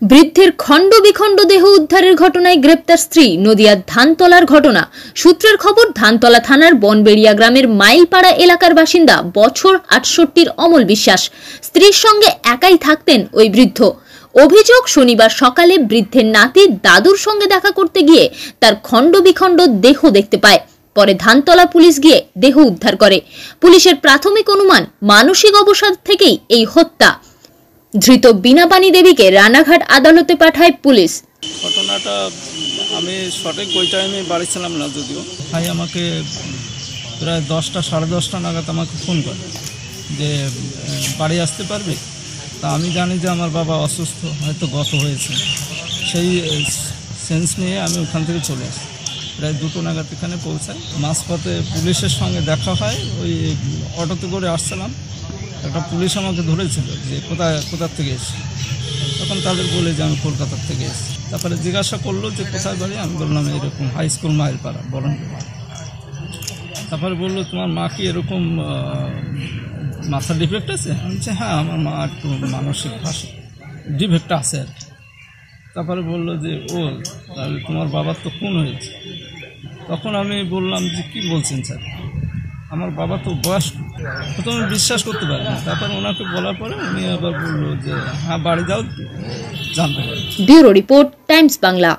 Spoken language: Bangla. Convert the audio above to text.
বৃদ্ধের খণ্ড বিখণ্ড দেহ উদ্ধারের ঘটনায় গ্রেপ্তার স্ত্রী। নদিয়ার ধানতলার ঘটনা। সূত্রের খবর, ধানতলা থানার বনবেড়িয়া গ্রামের মাইলপাড়া এলাকার বাসিন্দা বছর ৬৮ অমল বিশ্বাস স্ত্রীর সঙ্গে একাই থাকতেন ওই বৃদ্ধ। অভিযোগ, শনিবার সকালে বৃদ্ধের নাতি দাদুর সঙ্গে দেখা করতে গিয়ে তার খণ্ড বিখণ্ড দেহ দেখতে পায়। পরে ধানতলা পুলিশ গিয়ে দেহ উদ্ধার করে। পুলিশের প্রাথমিক অনুমান, মানসিক অবসাদ থেকেই এই হত্যা। ধৃত বীণাপানি দেবীকে রানাঘাট আদালতে পাঠায় পুলিশ। ঘটনাটা আমি সঠিক ওই টাইমে বাড়ি ছিলাম না, যদিও ভাই আমাকে প্রায় 10টা সাড়ে 10টা নাগাদ আমাকে ফোন করে যে বাড়ি আসতে পারবে। তা আমি জানি যে আমার বাবা অসুস্থ, হয়তো গত হয়েছে, সেই সেন্স নিয়ে আমি ওখান থেকে চলে আসি। প্রায় 2টো নাগাদ এখানে পৌঁছাই। মাঝপথে পুলিশের সঙ্গে দেখা হয়। ওই অটোতে করে আসছিলাম, একটা পুলিশ আমাকে ধরেছিল যে কোথা থেকে এসেছি। তখন তাদের বলে যে আমি কলকাতার থেকে এসেছি। তারপরে জিজ্ঞাসা করলো যে কোথায় বাড়ি। আমি বললাম এরকম হাই স্কুল মাইলপাড়া বরং। তারপরে বললো তোমার মা কি এরকম মাথার ডিফেক্ট আছে? আমি বলছি হ্যাঁ, আমার মা একটু মানসিক ডিফেক্ট আছে আর কি। তারপরে বললো যে তাহলে তোমার বাবার তো খুন হয়েছে। তখন আমি বললাম যে কি বলছেন স্যার, আমার বাবা তো বয়স্ক। প্রথমে বিশ্বাস করতে পারি না। তারপর ওনাকে বলার পরে উনি আবার বললো যে হ্যাঁ বাড়ি যাও, জানতে পারি। Bureau report, Times Bangla.